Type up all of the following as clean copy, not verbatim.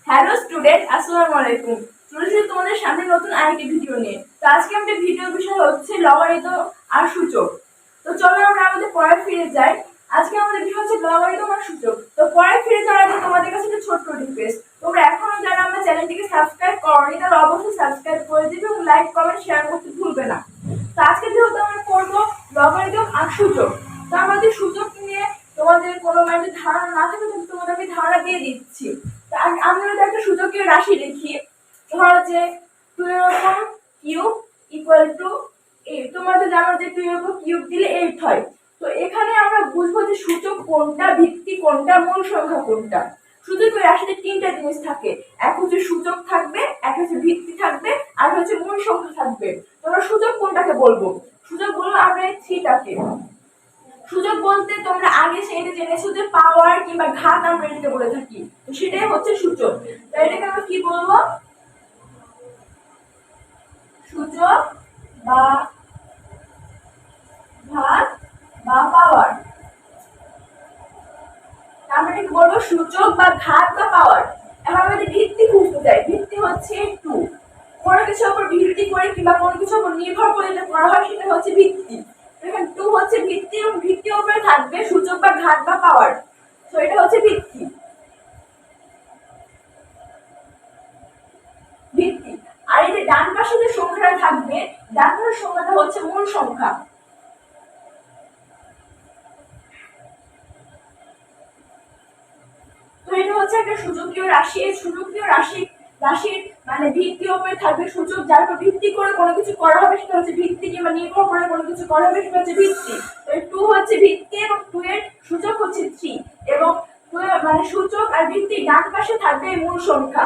Hello student, আসসালামু আলাইকুম। চলেছি তোমাদের সামনে নতুন আরেকটি ভিডিও নিয়ে। তো আজকে আমাদের ভিডিওর বিষয় হচ্ছে লগারিদম আর সূচক। তো চলো আমরা আমাদের পড়ায় ফিরে যাই। আজকে আমাদের বিষয় হচ্ছে লগারিদম আর সূচক। তো পড়ায় ফিরে যাওয়ার আগে তোমাদের কাছে একটা ছোট্ট রিকোয়েস্ট, তোমরা এখনো যারা আমার চ্যানেলটিকে সাবস্ক্রাইব করোনি তারা অবশ্যই সাবস্ক্রাইব করে দিবে এবং লাইক কমেন্ট শেয়ার করতে ভুলবে না। তো আজকে যেহেতু আমরা পড়বো লগারিদম আর সূচক, তো আমাদের সূচক নিয়ে তোমাদের কোনো মানে ধারণা না থাকে কিন্তু তোমাদেরকে ধারণা দিয়ে দিচ্ছি। আমরা যদি একটা সূচকীয় রাশি লিখি, ধরো যে 2 এর উপর কিউব ইকুয়াল টু 8। তোমরা তো জানো যে 2 এর উপর কিউব দিলে 8 হয়। তো এখানে আমরা বুঝবো যে সূচক কোনটা, ভিত্তি কোনটা, মূল সংখ্যা কোনটা। সূচকীয় রাশিতে তিনটা জিনিস থাকে, এক হচ্ছে সূচক থাকবে, এক হচ্ছে ভিত্তি থাকবে, আর হচ্ছে মূল সংখ্যা থাকবে। তোমরা সূচক কোনটাকে বলবো? সূচক বলবো আমরা এই থ্রিটাকে। সূচক বলতে তোমরা আগে সেটা জেনেছো যে পাওয়ার কিংবা ঘাত আমরা এটাকে বলে থাকি, তো সেটাই হচ্ছে সূচক। তো এটাকে আমরা কি বলবো? সূচক বা ঘাত বা পাওয়ার। আমরা কি বলবো? সূচক বা ঘাত বা পাওয়ার। এখন আমরা যদি ভিত্তি খুঁজতে চাই, ভিত্তি হচ্ছে 2। কোনো কিছুর উপর ভিত্তি করে কিংবা কোনো কিছুর উপর নির্ভর করে যেটা করা হয় সেটা হচ্ছে ভিত্তি। এখানে 2 হচ্ছে ভিত্তি এবং ভিত্তির উপরে থাকবে সূচক বা ঘাত বা পাওয়ার। তো এটা হচ্ছে ভিত্তি। ভিত্তি। আর এই যে ডান পাশে যে সংখ্যাটা থাকবে, ডান পাশের সংখ্যাটা হচ্ছে মূল সংখ্যা। তো এটা হচ্ছে একটা সূচকীয় রাশি। এই সূচকীয় রাশির মানে ভিত্তির উপরে থাকবে সূচক, যার উপর ভিত্তি করে কোনো কিছু করা হবে সেটা হচ্ছে ভিত্তি, কিংবা নির্ভর করে কোনো কিছু করা হবে সেটা হচ্ছে ভিত্তি। তো 2 হচ্ছে ভিত্তি এবং 2 এর সূচক হচ্ছে 3 এবং মানে সূচক আর ভিত্তি ডান পাশে থাকবে মূল সংখ্যা।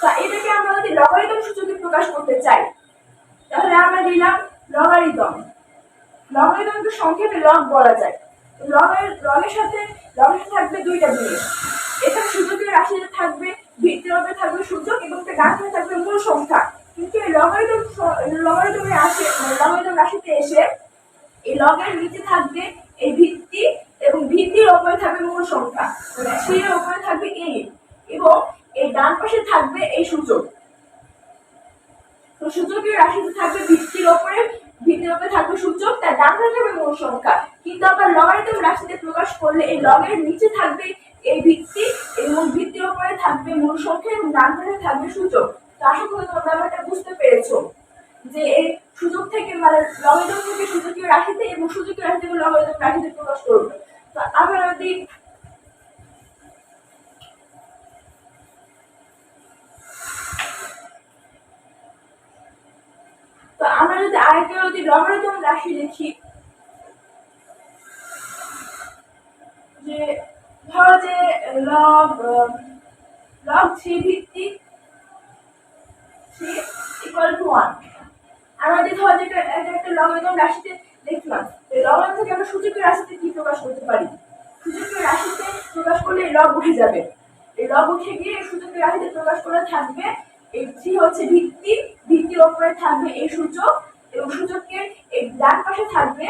তো এটাকে আমরা যদি লগারিদম সূচকে প্রকাশ করতে চাই তাহলে আমরা দিলাম লগারিদম। লগারিদমকে সংক্ষেপে লগ বলা যায়। লগের সাথে থাকবে দুইটা জিনিস, এখানে সূচকের রাশিতে থাকবে, ভিত্তির উপরে থাকবে সূচক এবং ডান পাশে থাকবে মূল সংখ্যা। কিন্তু এই লগারিদমে আসে লগারিদম রাশিতে এসে এই লগের নিচে থাকবে এই ভিত্তি এবং ভিত্তির উপরে থাকবে মূল সংখ্যা, মানে 3 এর উপরে থাকবে 8 এবং এই ডান পাশে থাকবে এই সূচক। তো সূচকীয় রাশিতে থাকবে ভিত্তির উপরে থাকবে সূচক, তার ডান পাশে থাকবে মূল সংখ্যা। কিন্তু আবার লগারিদম রাশিতে প্রকাশ করলে এই লগের নিচে থাকবে এই ভিত্তি এবং ভিত্তির উপরে থাকবে মূল সংখ্যা এবং ডান পাশে থাকবে সূচক। তো আশা করি তোমরা ব্যাপারটা বুঝতে পেরেছো যে এই সূচক থেকে মানে লগারিদম থেকে সূচকীয় রাশিতে এবং সূচকীয় রাশি থেকে লগারিদম রাশিতে প্রকাশ করবে। তো আমরা যদি আরেকটা লগারিদম রাশি লিখি, যে ধরো যে লগ 3 ভিত্তি 3 ইকুয়াল টু 1। আমরা যদি ধরো যে এটা একটা লগারিদম রাশিতে লিখলাম, এই লগারিদম থেকে আমরা সূচকীয় রাশিতে কি প্রকাশ করতে পারি? সূচকীয় রাশিতে প্রকাশ করলে এই লগ উঠে যাবে, এই লগ উঠে গিয়ে সূচকীয় রাশিতে প্রকাশ করে থাকবে এই 3 হচ্ছে ভিত্তি, ভিত্তির উপরে থাকবে এই সূচক এবং সূচকের এই ডান পাশে থাকবে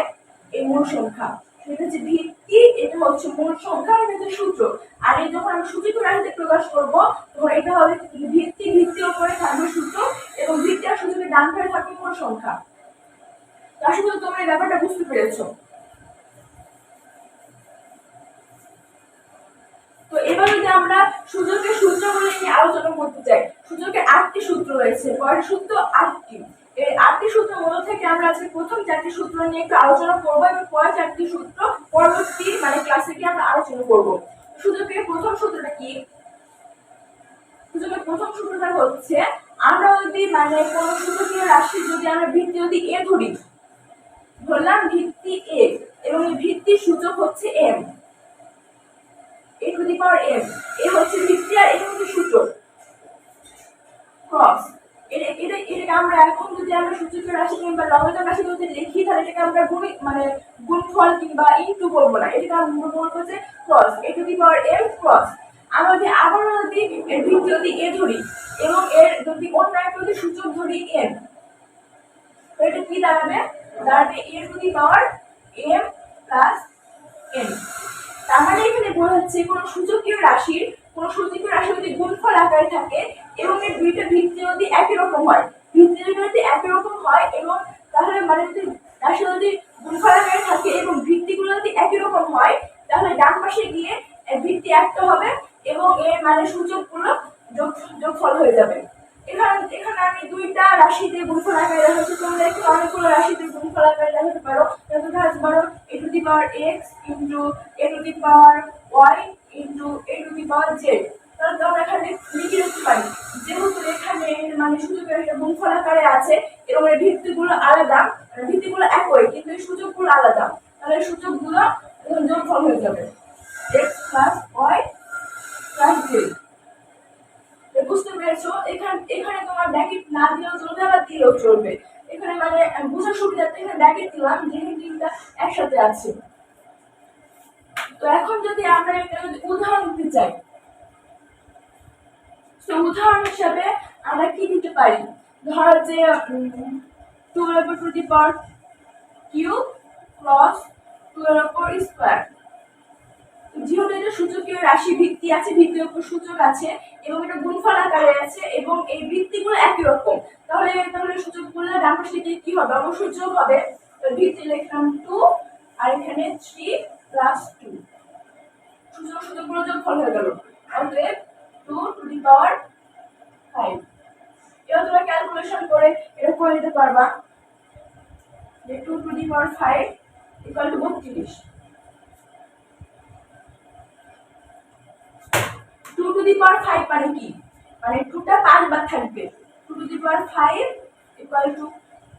এই মূল সংখ্যা। এটা হচ্ছে ভিত্তি, এটা হচ্ছে মূল সংখ্যা, এটা হচ্ছে সূচক। আর এই যখন আমরা সূচকীয় রাশিতে প্রকাশ করব তখন এটা হবে ভিত্তি, ভিত্তির উপরে থাকবে সূচক এবং ভিত্তি আর সূচকের ডান পাশে থাকবে মূল সংখ্যা। তো আশা করি তোমরা এই ব্যাপারটা বুঝতে পেরেছো। তো এবার যদি আমরা সূচকের সূত্রগুলো নিয়ে আলোচনা করতে চাই, সূচকের 8টি সূত্র রয়েছে। কয়টি সূত্র? 8টি। এই 8টি সূত্রের মধ্যে থেকে আমরা আজকে প্রথম 4টি সূত্র নিয়ে একটু আলোচনা করব এবং পরের 4টি সূত্র পরবর্তী মানে ক্লাসে গিয়ে আমরা আলোচনা করব। সূচকের প্রথম সূত্রটা কি? সূচকের প্রথম সূত্রটা হচ্ছে, আমরা যদি মানে কোন সূচকীয় রাশি যদি আমরা ভিত্তি যদি a ধরলাম ভিত্তি a এবং এই ভিত্তির সূচক হচ্ছে m, a to the power m, এ হচ্ছে ভিত্তি আর এটা হচ্ছে সূচক ক্রস। এটাকে আমরা এখন যদি আমরা সূচকীয় রাশি কিংবা লগারিদম রাশি যদি লিখি তাহলে এটাকে আমরা গুণফল কিংবা ইনটু বলবো না, এটাকে আমরা বলবো যে cross, a to the power m cross. আমরা যদি আবার যদি এর ভিত্তি যদি a ধরি এবং এর যদি অন্য একটা যদি সূচক ধরি m, তো এটা কি দাঁড়াবে? দাঁড়াবে a to the power m plus n। তার মানে এখানে বোঝাচ্ছে কোন সূচকীয় রাশি যদি গুণফল আকারে থাকে এবং এই দুইটা ভিত্তি যদি একই রকম হয়, ভিত্তি যদি একই রকম হয় এবং তাহলে মানে যদি রাশি যদি গুণফল আকারে থাকে এবং ভিত্তিগুলো যদি একই রকম হয় তাহলে ডান পাশে গিয়ে ভিত্তি একটা হবে এবং এর মানে সূচকগুলো যোগফল হয়ে যাবে। এখানে আমি দুইটা রাশিতে গুণফল আকারে দেখাচ্ছি, তোমরা এখানে অনেকগুলো রাশিতে গুণফল আকারে দেখাতে পারো। তোমরা দেখাতে পারো a to the power x into a to the power y into a to the power z। তাহলে তোমরা এখানে লিখে রাখতে পারি যেহেতু এখানে মানে সূচকের একটা গুণফল আকারে আছে এবং এর ভিত্তিগুলো আলাদা, ভিত্তিগুলো একই কিন্তু এই সূচকগুলো আলাদা, তাহলে সূচকগুলো যোগফল হয়ে যাবে x plus y plus z। বুঝতে পেরেছো? এখানে তোমার ব্র্যাকেট না দিলেও চলবে আবার দিলেও চলবে, এখানে মানে বোঝার সুবিধার্থে এখানে ব্র্যাকেট দিলাম যেহেতু তিনটা একসাথে আছে। তো এখন যদি আমরা একটা উদাহরণ দিতে চাই, তো উদাহরণ হিসাবে আমরা কি দিতে পারি, ধরো যে 2 to the power cube plus 2 square. যেহেতু এটা সূচকীয় রাশি ভিত্তি আছে, ভিত্তির উপর সূচক আছে এবং এটা গুণফল আকারে আছে এবং এই ভিত্তিগুলো একই রকম, তাহলে সূচকগুলো ডান পাশে গিয়ে কি হবে, অবশ্যই যোগ হবে। তো ভিত্তি লিখলাম 2 আর এখানে 3 প্লাস 2, সূচকগুলো যোগফল হয়ে গেল, অতএব 2 টু দি পাওয়ার 5। এবার তোমরা ক্যালকুলেশন করে এটা করে দিতে পারবা যে 2 to the power 5 equal to 32। 2 to the power 5 মানে কি, মানে 2টা 5 বার থাকবে। 2 to the power 5 equal to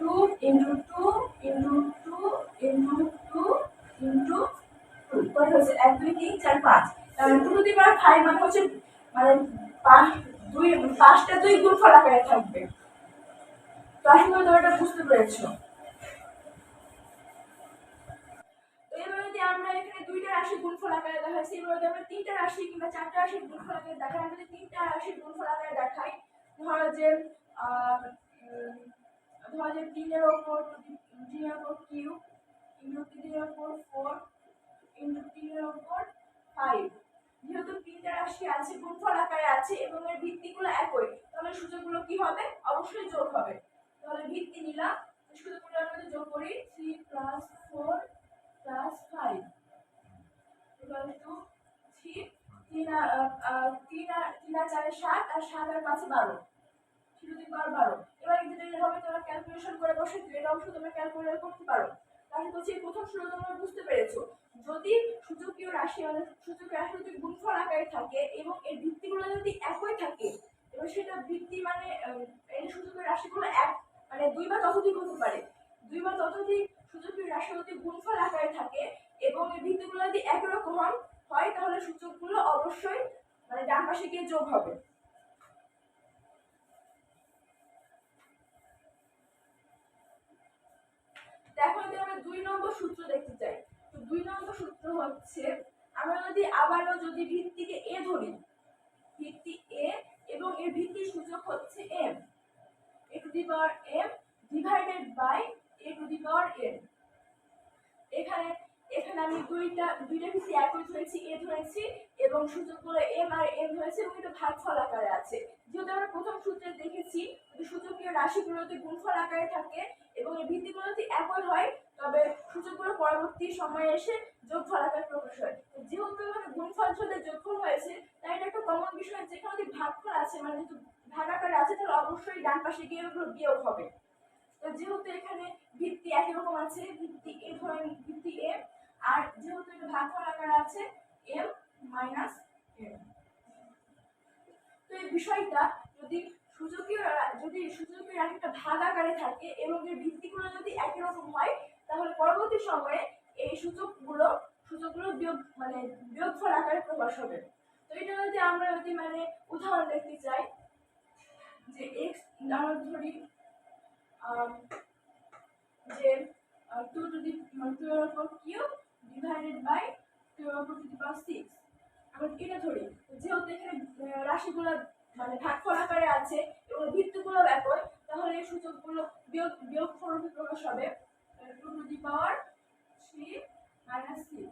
2 into 2 into 2 into 2 into 2 কত হচ্ছে 1 2 3 4 5। তাহলে 2 টু দি পাওয়ার 5 মানে হচ্ছে মানে 5টা 2 গুণফল আকারে থাকবে। তো আশা করি তোমরা এটা বুঝতে পেরেছো। এবার যদি আমরা এখানে দুইটা রাশি গুণফল আকারে দেখাচ্ছি, এবার যদি আমরা তিনটা রাশি কিংবা চারটা রাশির গুণফল আকারে দেখাই, আমরা যদি তিনটা রাশির গুণফল আকারে দেখাই, ধরো যে 3 এর উপর কিউব ইন্টু 3 এর উপর 4 ইন্টু 3 এর উপর 5। যেহেতু তিনটা রাশি আছে গুণফল আকারে আছে এবং এর ভিত্তিগুলো একই, তাহলে সূচকগুলো কি হবে, অবশ্যই যোগ হবে। তাহলে ভিত্তি নিলাম, সূচকগুলো আমরা যোগ করি 3 প্লাস 4 প্লাস 5 ইকুয়াল টু 3 3 আর 4 7 আর 7 আর 5 12, 3 টু দি পাওয়ার 12। এবার যেটা হবে তোমরা ক্যালকুলেশন করে বসে এটা অবশ্যই তোমরা ক্যালকুলেট করতে পারো। তাহলে হচ্ছে প্রথম সূত্র তোমরা বুঝতে পেরেছো, যদি সূচকীয় রাশি মানে সূচক রাশি যদি গুণফল আকারে থাকে এবং এর ভিত্তিগুলো যদি একই থাকে এবং সেটা ভিত্তি মানে এই সূচকের রাশিগুলো এক মানে দুই বা ততোধিক হতে পারে, দুই বা ততোধিক সূচকীয় রাশি যদি গুণফল আকারে থাকে এবং এর ভিত্তিগুলো যদি একই রকম হয় তাহলে সূচকগুলো অবশ্যই মানে ডান পাশে গিয়ে যোগ হবে। এখন যদি আমরা 2 নম্বর সূত্র দেখতে চাই, তো 2 নম্বর সূত্র হচ্ছে আমরা যদি আবারও যদি ভিত্তিকে a ধরি, ভিত্তি a এবং এর ভিত্তির সূচক হচ্ছে m, a to the power m divided by a to the power n। এখানে আমি দুইটা ভিত্তি একই ধরেছি, a ধরেছি এবং সূচকগুলো m আর n ধরেছি এবং এটা ভাগফল আকারে আছে। যেহেতু আমরা প্রথম সূত্রে দেখেছি যদি সূচকীয় রাশিগুলো যদি গুণফল আকারে থাকে এবং এই ভিত্তিগুলো যদি একই হয় তবে সূচকগুলো পরবর্তী সময়ে এসে যোগফল আকারে প্রকাশ হয়। যেহেতু এখানে গুণফল সাথে যোগফল হয়েছে তাই এটা একটা কমন বিষয়, যেখানে যদি ভাগফল আছে মানে যেহেতু ভাগ আকারে আছে তাহলে অবশ্যই ডান পাশে গিয়ে ওগুলো বিয়োগ হবে। তো যেহেতু এখানে ভিত্তি একই রকম আছে, ভিত্তি a ধরেন ভিত্তি a আর যেহেতু এটা ভাগফল আকারে আছে m মাইনাস m। তো এই বিষয়টা যদি সূচকীয় রাশিটা ভাগ আকারে থাকে এবং এর ভিত্তিগুলো যদি একই রকম হয় তাহলে পরবর্তী সময়ে এই সূচকগুলো বিয়োগফল আকারে প্রকাশ হবে। তো এটা যদি আমরা মানে উদাহরণ দেখতে চাই যে x আমরা ধরি যে 2 to the power cube divided by 2 to the power 6 আমরা এটা ধরি। যেহেতু এখানে রাশিগুলো মানে ভাগফল আকারে আছে এবং ভিত্তিগুলো একই তাহলে এই সূচকগুলো বিয়োগফল রূপে প্রকাশ হবে 2 টু দি পাওয়ার 3 মাইনাস 6।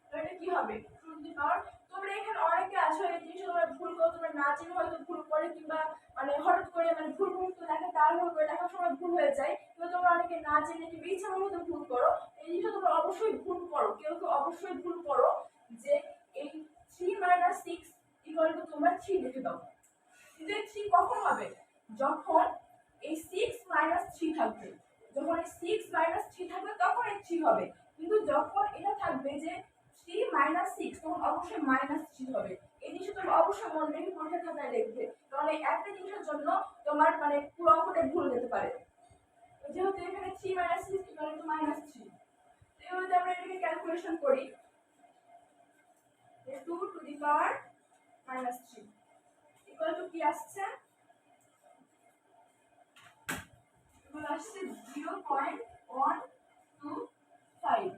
তো এটা কি হবে 2 টু দি পাওয়ার, তোমরা এখানে অনেকে আছো এই জিনিসটা তোমরা ভুল করে তোমরা না চিনে হয়তো ভুল করে কিংবা মানে হঠাৎ করে মানে ভুল মুক্ত লেখা তাড়াহুড়ো করে লেখার সময় ভুল হয়ে যায়, কিন্তু তোমরা অনেকে না জেনে কিংবা ইচ্ছা মতো ভুল করো। এই জিনিসটা তোমরা অবশ্যই ভুল করো, কেউ কেউ অবশ্যই ভুল করো যে এই 3 - 6 = তোমরা 3 লিখে দাও। কিন্তু এই 3 কখন হবে? যখন এই 6 - 3 থাকবে, যখন এই 6 - 3 থাকবে তখন এই 3 হবে। কিন্তু যখন এটা থাকবে যে 3 - 6 তখন অবশ্যই -3 হবে। এই জিনিসটা তুমি অবশ্যই মনে রেখে পরীক্ষার খাতায় লিখবে, কারণ এই একটা জিনিসের জন্য তোমার মানে পুরো অঙ্কটা ভুল যেতে পারে। যেহেতু এখানে 3 - 6 = -3, এভাবে আমরা এটাকে ক্যালকুলেশন করি 2 to the power -3 equal to কি আসছে? এগুলো আসছে 0.125।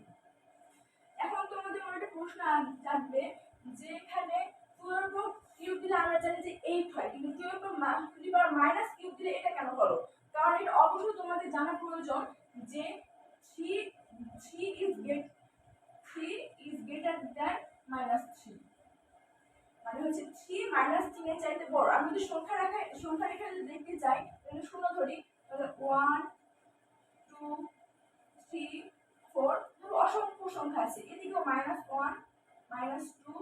এখন তোমাদের মনে একটা প্রশ্ন জাগবে যে এখানে 12 কিউব দিলে আমরা জানি যে 8 হয়, কিন্তু 12 কিউব দিলে এটা কেন হলো? কারণ এটা অবশ্যই তোমাদের জানা প্রয়োজন যে 3 is greater than -3, মানে হচ্ছে 3 -3 এর চাইতে বড়। আমি যদি সংখ্যা রেখা যদি দেখতে যাই তাহলে শূন্য ধরি, তাহলে 1 2 3 4, অসংখ্য সংখ্যা আছে, এদিকেও -1 -2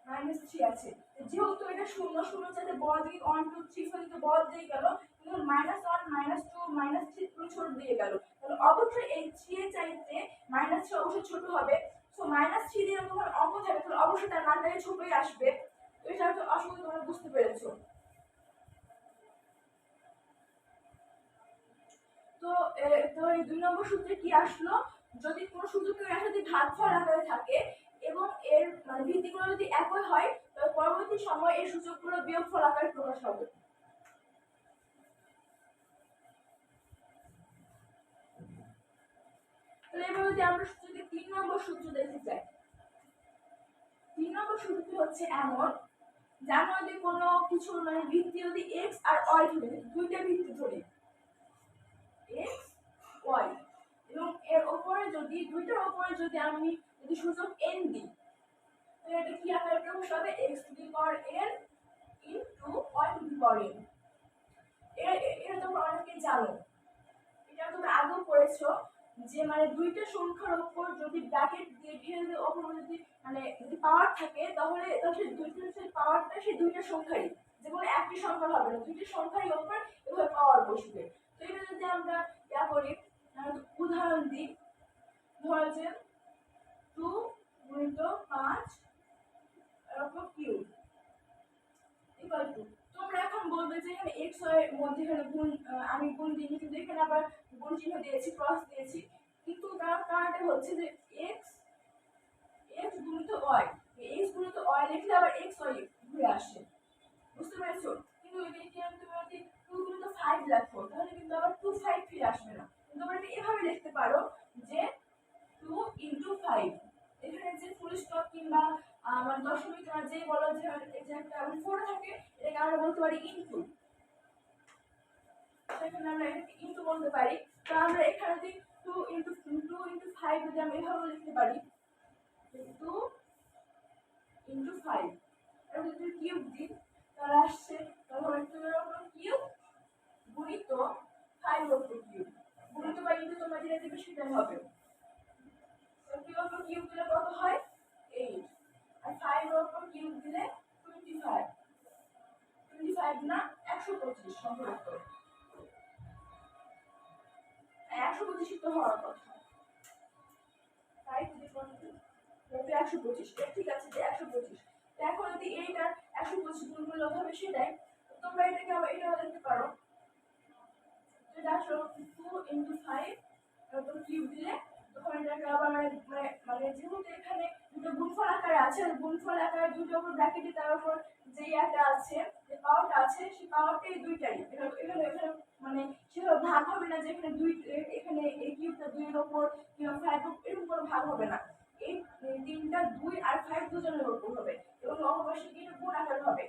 -3 আছে। যেহেতু এটা শূন্য শূন্য চাইতে বড় দিকে 1 2 3 4 দিকে বড় দিয়ে গেল, কিন্তু -1 -2 -3 পুরো ছোট দিয়ে গেল, তাহলে অবশ্যই এই 3 এর চাইতে -3 অবশ্যই ছোট হবে। সো -3 দিয়ে যখন অঙ্ক থাকে তাহলে অবশ্যই তার মানটা ছোটই আসবে। তো এটা তো আশা করি তোমরা বুঝতে পেরেছো। তো তো এই 2 নম্বর সূত্রে কি আসলো? যদি কোনো সূচকের রাশি যদি ভাগফল আকারে থাকে এবং এর মানে ভিত্তিগুলো যদি একই হয়, তবে পরবর্তী সময়ে এই সূচকগুলো বিয়োগফল আকারে প্রকাশ হবে। তাহলে এবার যদি আমরা সূচকের 3 নম্বর সূত্র দেখতে চাই, 3 নম্বর সূত্রটি হচ্ছে এমন, যার মধ্যে কোনো কিছু মানে ভিত্তি যদি x আর y ধরি, দুইটা ভিত্তি ধরি x y, এবং এর উপরে যদি দুইটার উপরে যদি আমি যদি সূচক n দিই, তাহলে এটা কি আকারে প্রকাশ হবে? x to the power n into y to the power n। এটা তোমরা অনেকে জানো, এটা তোমরা আগেও পড়েছো যে মানে দুইটা সংখ্যার উপর যদি ব্র্যাকেট দিয়ে ঘিরে ওপর যদি মানে যদি পাওয়ার থাকে, তাহলে সেই দুইটার যে পাওয়ারটা সেই দুইটা সংখ্যারই, যেমন একটি সংখ্যা হবে না, দুইটা সংখ্যারই উপর এভাবে পাওয়ার বসবে। তো এটা যদি আমরা ইয়া করি, উদাহরণ দিই, ধরো যে 2 × 5 কিউব ইকুয়াল টু, তোমরা এখন বলবে যে এখানে x y এর মধ্যে এখানে গুণ আমি গুণ দিইনি, কিন্তু এখানে আবার গুণ চিহ্ন দিয়েছি, ক্রস দিয়েছি, কিন্তু তার কারণটা হচ্ছে যে x গুণিত y, x গুণিত y লিখলে আবার x y ঘুরে আসে, বুঝতে পেরেছো? কিন্তু এটাকে আমি তুমি যদি 2 × 5 লেখো তাহলে কিন্তু আবার 2 5 ফিরে আসবে না। কিন্তু তোমরা এটা এভাবে লিখতে পারো যে 2 × 5, এখানে যে ফুল স্টপ কিংবা মানে দশমিক তোমরা যে বলো যে একটা 4 থাকে, এটাকে আমরা বলতে পারি ইনটু, সেখানে আমরা এটাকে ইনটু বলতে পারি। তো আমরা এখানে যদি 2 × 5 যদি আমরা এভাবে লিখতে পারি 2 × 5, আর যদি কিউব দিই তাহলে আসছে, তাহলে 2 এর উপর কিউব গুণিত 5 এর উপর কিউব, গুণিত বা ইনটু তোমরা যেটা দিবে সেটাই হবে। তো 2 এর উপর কিউব দিলে কত হয়? 8, আর 5 এর উপর কিউব দিলে 25, 25 না 125 সম্ভবত, 125 তো হওয়ার কথা, 5 × 125, ঠিক আছে যে 125। তো এখন যদি এইটার 125 গুণ করলে হবে সেটাই, তোমরা এটাকে আবার এটাও লিখতে পারো, যেটা আসলে 2 × 5 এরপর কিউব দিলে তখন এটাকে আবার মানে যেহেতু এখানে দুটো গুণফল আকারে আছে, গুণফল আকারে দুটো উপর ব্র্যাকেটে তার উপর যে একটা আছে, যে পাওয়ারটা আছে, সেই পাওয়ারটা এই দুইটাই, এখানে এখানে মানে সেটা ভাগ হবে না যে এখানে দুই, এখানে এই কিউবটা 2 এর উপর কিংবা 5 এরকম কোনো ভাগ হবে না, এই তিনটা 2 আর 5 দুজনের উপর হবে, এবং অপরপাশে কি এটা গুণ আকারে হবে,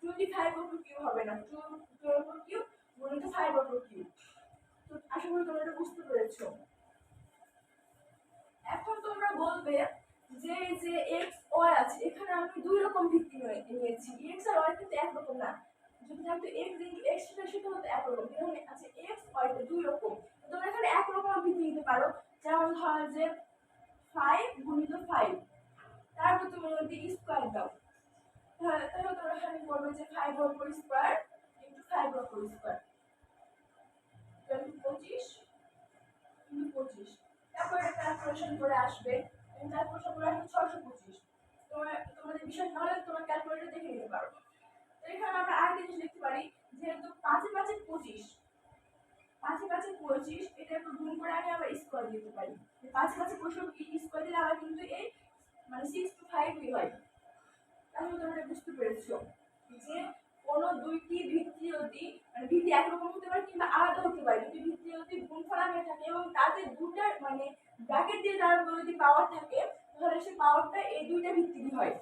25 উপর কিউব হবে না, 2 এর উপর কিউব গুণিত 5 এর উপর কিউব। তো আশা করি তোমরা এটা বুঝতে পেরেছো। এখন তোমরা বলবে যে যে এক্স ওয়াই আছে, এখানে আমি দুই রকম ভিত্তি নিয়েছি, এক্স আর ওয়াই কিন্তু একরকম না। যদি থাকতো এক্স ইন্টু এক্স সেটা হতো একরকম, এখানে আছে এক্স ওয়াই দুই রকম। তোমরা এখানে একরকম ভিত্তি নিতে পারো, যেমন ধরো যে 5 গুণিত 5, তারপর তুমি যদি স্কোয়ার দাও, তাহলে তোমরা এখানে বলবে যে 5 এর উপর স্কোয়ার ইন্টু 5 এর উপর স্কোয়ার, 25 ইন্টু 25। তারপর এটা ক্যালকুলেশন করে আসবে, ক্যালকুলেশন করে আসবে 625। তোমাদের বিষয় না হলে তোমার ক্যালকুলেটর দেখে নিতে পারো। তো এখানে আমরা আরেকটা জিনিস দেখতে পারি, যেহেতু 5 এর 5 25, 5 এর 5 25, এটা একটু গুণ করে আমি আবার স্কোয়ার দিতে পারি। 5 এর 5 25 স্কোয়ার দিলে আবার কিন্তু এই মানে 6 to 5 হয়। তাহলে তোমরা বুঝতে পেরেছো যে কোনো দুইটি ভিত্তি যদি মানে ভিত্তি একরকম হতে পারে কিংবা আলাদা হতে পারে, দুটি ভিত্তি যদি গুণফল হয়ে থাকে এবং তাদের দুটার মানে ব্র্যাকেট দিয়ে তার যদি পাওয়ার থাকে, তাহলে সেই পাওয়ারটা এই দুইটা ভিত্তি হয়।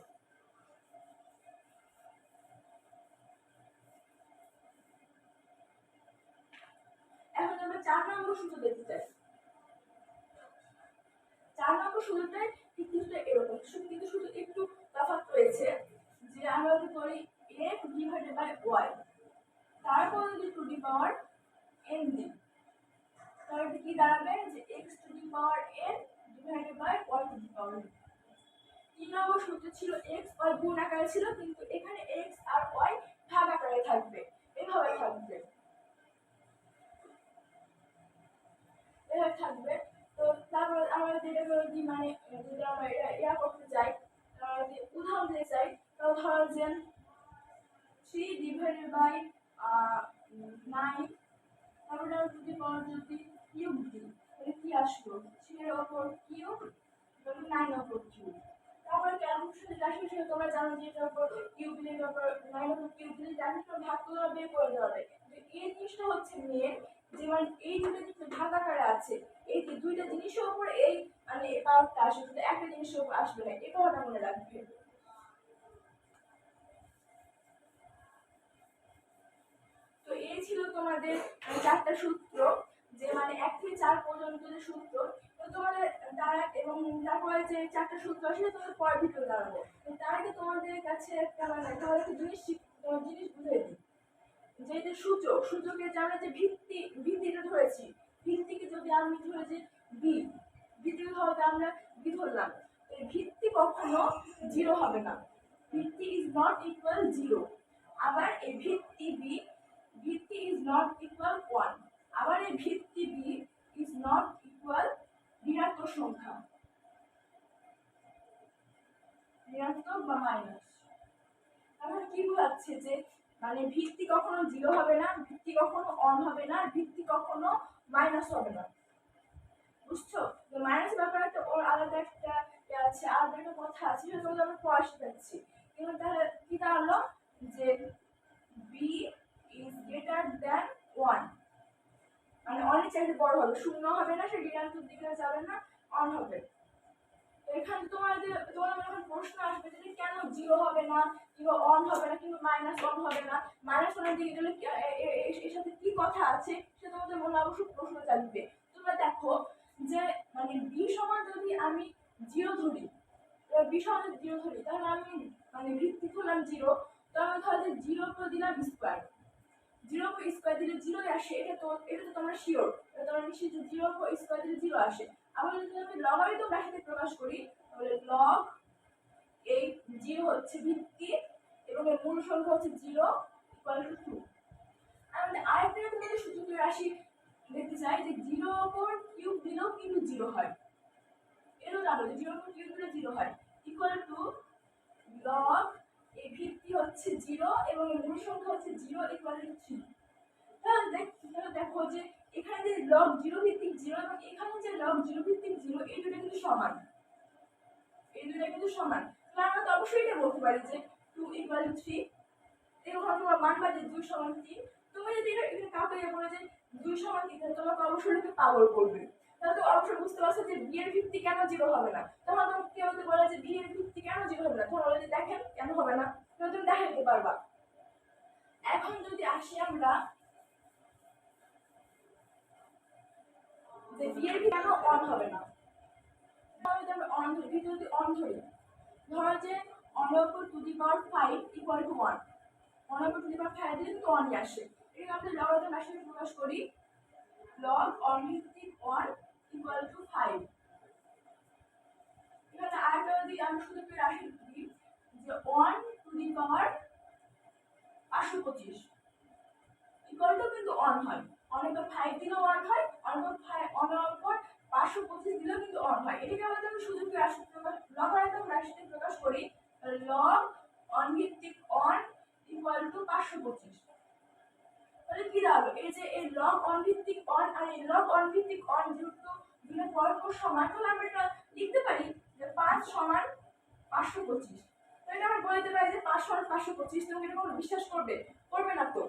এখন আমরা 4 নম্বর সূত্র দেখতে চাই। 4 নম্বর সূত্রটাই ঠিক কিছুটা এরকম, কিন্তু শুধু একটু তফাৎ রয়েছে, যে আমরা যদি করি x ডিভাইডেড বাই y, তারপর যদি টু দি পাওয়ার n দিই, তাহলে কি দাঁড়াবে যে x to the power n divided by y to the power n। 3 নম্বর সূত্র ছিল x y গুণ আকারে ছিল, কিন্তু এখানে x আর y ভাগ আকারে থাকবে, এভাবে থাকবে, এভাবে থাকবে। তো তারপর আমরা যেটা যদি মানে যদি আমরা এটা করতে চাই, যদি উদাহরণ দিতে চাই, তাহলে ধরো যে 3 ডিভাইডেড বাই 9, তারপরে যদি পাওয়ার যদি কিউব দিই, তাহলে কি আসলো, 3 এর উপর কিউব 9 এর উপর কিউব। তারপরে ক্যালকুলেশন আসবে, সেটা তোমরা জানো যে এটার উপর কিউব দিলে, এটার উপর 9 এর উপর কিউব দিলে জানো ভাগ করে বের করে দেওয়া হবে। এই জিনিসটা হচ্ছে মেন, যে মানে এই দুটো জিনিস ভাগ আকারে আছে, এই দুইটা জিনিসের উপর এই মানে এই পাওয়ারটা আসবে, কিন্তু একটা জিনিসের উপর আসবে না, এই কথাটা মনে রাখবে। তো এই ছিল তোমাদের 4টা সূত্র, যে মানে 1 থেকে 4 পর্যন্ত যে সূত্র। তো তোমাদের তারা এবং তারপরে যে 4টা সূত্র আসলে তোমাদের পরের ভিডিও দাঁড়াবো। তার আগে তোমাদের কাছে একটা মানে তোমাদের একটা জিনিস বুঝিয়ে দিই, যে যে সূচকের যে আমরা যে ভিত্তিটা ধরেছি, ভিত্তিকে যদি আমি ধরে যে বি, ভিত্তিকে ধরতে আমরা বি ধরলাম, এই ভিত্তি কখনো 0 হবে না, ভিত্তি ইজ নট ইকুয়াল 0। আবার এই ভিত্তি বি, ভিত্তি ইজ নট ইকুয়াল 1। আবার এই ভিত্তি বি ইজ নট ইকুয়াল ঋণাত্মক সংখ্যা, ঋণাত্মক বা মাইনাস। তাহলে কি বোঝাচ্ছে যে মানে ভিত্তি কখনো 0 হবে না, ভিত্তি কখনো অন হবে না, ভিত্তি কখনো মাইনাস হবে না। বুঝছো? তো মাইনাস ব্যাপারে একটা ওর আলাদা একটা আছে, আলাদা একটা কথা আছে, সেটা তোমাদের আমরা পড়া শেখাচ্ছি। কিন্তু তাহলে কি দাঁড়ালো যে বি ইজ গ্রেটার দ্যান 1, মানে অনেক চাইতে বড় হবে, শূন্য হবে না, সে ঋণাত্মক দিকে যাবে না, অন হবে। এখানে তোমাদের যখন প্রশ্ন আসবে যে কেন 0 হবে না কিংবা অন হবে না কিংবা মাইনাস অন হবে না, মাইনাস ওয়ানের দিকে গেলে এর সাথে কি কথা আছে, সেটা তোমাদের মনে অবশ্যই প্রশ্ন চাইবে। তোমরা দেখো যে মানে বি সমান যদি আমি 0 ধরি, বি সমান 0 ধরি, তাহলে আমি মানে ভিত্তি ধরলাম 0, তো আমি ধরো যে 0 করে দিলাম স্কোয়ার, 0 উপর স্কোয়ার দিলে 0 আসে, এটা তো তোমরা শিওর, এটা তোমরা নিশ্চিত যে 0 উপর স্কোয়ার দিলে 0 আসে। আবার যদি আমি লগারিদম রাশিতে প্রকাশ করি, তাহলে লগ এই 0 হচ্ছে ভিত্তি এবং এর মূল সংখ্যা হচ্ছে 0 ইকুয়াল টু 2। আমি আরেকটা তোমাদের সূচকীয় রাশি দেখতে চাই, যে 0 উপর কিউব দিলেও কিন্তু 0 হয়, এরও জানো যে 0 উপর কিউব দিলে 0 হয়, ইকুয়াল টু লগ এই ভিত্তি হচ্ছে 0 এবং এর মূল সংখ্যা হচ্ছে 0 ইকুয়াল টু 3। তাহলে দেখো যে এখানে যে লগ 0 ভিত্তিক 0 এবং এখানে যে লগ 0 ভিত্তিক 0, এই দুটো কিন্তু সমান, এই দুটো কিন্তু সমান। তাহলে আমরা তো অবশ্যই এটা বলতে পারি যে 2 ইকুয়াল টু 3। এরকম তোমার মানবা যে 2 সমান 3। তুমি যদি এটা কাউকে বলে যে 2 সমান 3, তাহলে তোমাকে অবশ্যই এটা পাগল করবে। তাহলে তো অবশ্যই বুঝতে পারছো যে বি এর ভিত্তি কেন 0 হবে না। তখন তোমাকে কেউ যদি বলে যে বি এর ভিত্তি কেন 0 হবে না, তখন বলে যে দেখেন কেন হবে না, তুমি দেখাইতে পারবা। এখন যদি আসি আমরা যে বি এর কেন অন হবে না, তাহলে আমরা অন ধরি, ভিতরে যদি অন ধরি, ধরো যে অনের উপর two the power 5 equal two 1, অনের উপর টু দি পাওয়ার 5 দিলে কিন্তু 1 আসে। এটাকে আমরা লগারিদম রাশিতে প্রকাশ করি, log অন ভিত্তিক 1 ইকুয়াল টু 5। এখানে আরেকটা যদি আমি সূচকের রাশি দিই যে 1 two the power 525 equal to কিন্তু 1 হয়, অনেক 5 দিলেও 1 হয়, অনেক 525 দিলেও কিন্তু 1 হয়। এটাকে আমরা যদি সূচকের রাশি প্রকাশ লগারিদম রাশিতে প্রকাশ করি, log অন ভিত্তিক 1 ইকুয়াল টু 525। তাহলে কি দাঁড়ালো, এই যে এই log অন ভিত্তিক 1 আর এই log অন ভিত্তিক 1 যেহেতু দুটো পরস্পর সমান, তাহলে আমরা এটা লিখতে পারি যে 5 সমান 525। তো এটা আমরা বলতে পারি যে 5 সমান 525। তুমি এটা কোনো বিশ্বাস করবে? করবে না তো।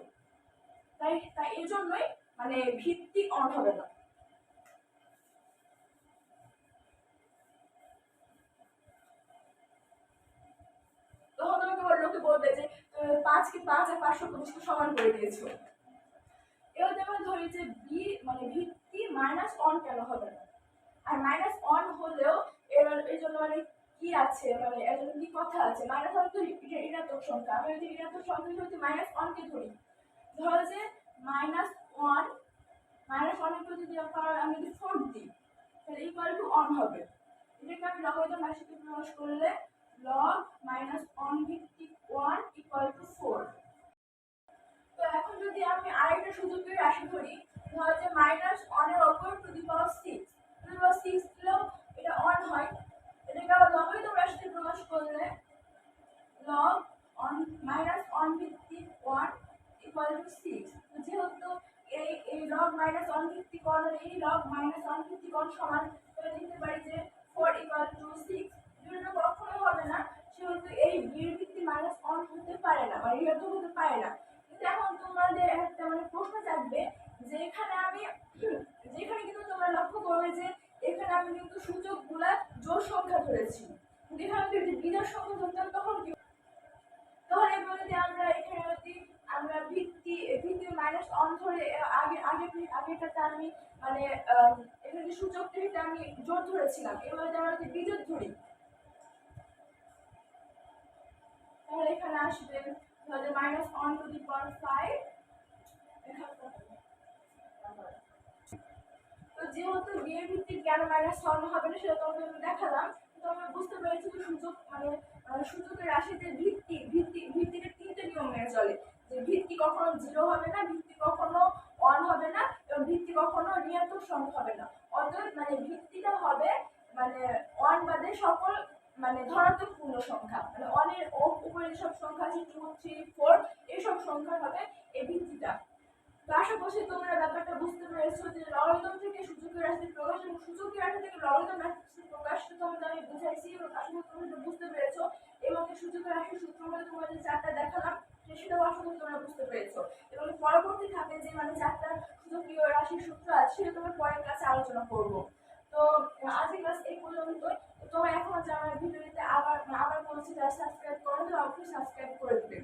তাই তাই এই জন্যই মানে ভিত্তি অন হবে না। তখন তোমাকে লোকে বলবে যে 5 কে 5 আর 525 কে সমান করে দিয়েছো। এবার যেমন ধরি যে বি মানে ভিত্তি মাইনাস অন কেন হবে না? আর মাইনাস অন হলেও এবার এই জন্য মানে কি আছে, মানে এর জন্য কি কথা আছে, মাইনাস অন তো ঋণাত্মক সংখ্যা। আমি যদি ঋণাত্মক সংখ্যা হতে মাইনাস অনকে ধরি, ধরো যে মাইনাস ওয়ান একটু যদি আমি যদি 4 দিই তাহলে ইকুয়াল টু অন হবে। এটাকে আমি লগারিদম রাশিতে প্রকাশ করলে log মাইনাস অন ভিত্তিক 1 ইকুয়াল টু 4। তো এখন যদি আমি আরেকটা সূচকের রাশি ধরি, ধরো যে মাইনাস অনের ওপর টু দি পাওয়ার 6 দিলেও এটা অন হয়। এটাকে আবার লগারিদম রাশিতে প্রকাশ করলে log অন মাইনাস অন ভিত্তিক 1 ইকুয়াল টু 6। তো যেহেতু এই log মাইনাস অন ভিত্তিক 1 আর এই log মাইনাস অন ভিত্তিক 1 সমান, তাহলে লিখতে পারি যে 4 ইকুয়াল টু 6। দুটো কখনোই হবে না, সেহেতু এই বীর ভিত্তি মাইনাস অন হতে পারে না, মানে ঋণাত্মক হতে পারে না। কিন্তু এখন তোমাদের একটা মানে প্রশ্ন থাকবে যে যেখানে কিন্তু তোমরা লক্ষ্য করবে যে এখানে আমি কিন্তু সূচকগুলা জোড় সংখ্যা ধরেছি, কিন্তু এখানে যদি বিজোড় সংখ্যা ধরতাম তখন কি? তখন এবার যদি আমরা এখানে যদি আমরা ভিত্তি মাইনাস অন ধরে আগেটাতে আমি মানে এখানে যে সূচকটা এটা আমি জোড় ধরেছিলাম, এবার যদি আমরা যদি বিজোড় ধরি তাহলে এখানে আসবে তাহলে minus on two the power 5। তো যেহেতু বিয়ের ভিত্তিক কেন মাইনাস ওয়ান হবে না সেটা তোমাকে আমি দেখালাম। তো আমরা বুঝতে পেরেছি যে সূচক মানে সূচকের রাশিতে ভিত্তিতে তিনটে নিয়ম মেনে চলে, যে ভিত্তি কখনো 0 হবে না, ভিত্তি কখনো 1 হবে না, এবং ভিত্তি কখনো ঋণাত্মক সংখ্যা হবে না। অতএব মানে ভিত্তিটা হবে মানে 1 বাদে সকল মানে ধনাত্মক পূর্ণ সংখ্যা, মানে 1 এর উপরে যেসব সংখ্যা আছে 2 3 4 এইসব সংখ্যা হবে এই ভিত্তিটা। তো আশা করছি তোমরা ব্যাপারটা বুঝতে পেরেছো যে লগারিদম থেকে সূচকের রাশি প্রকাশ এবং সূচকের রাশি থেকে লগারিদম রাশি প্রকাশ তোমাদের আমি বুঝাইছি এবং আশা করি তোমরা বুঝতে পেরেছো। এবং এই সূচকের রাশির সূত্রগুলো তোমাদের চারটা দেখালাম, সেটাও আশা করি তোমরা বুঝতে পেরেছো। এবং পরবর্তী ধাপে যে মানে চারটা সূচকীয় রাশির সূত্র আছে সেটা তোমরা পরের ক্লাসে আলোচনা করবো। তো আজকের ক্লাস এই পর্যন্তই। তোমরা এখনো যারা ভিডিওতে আবার বলছি যারা সাবস্ক্রাইব করো তারা অবশ্যই সাবস্ক্রাইব করে দেবে।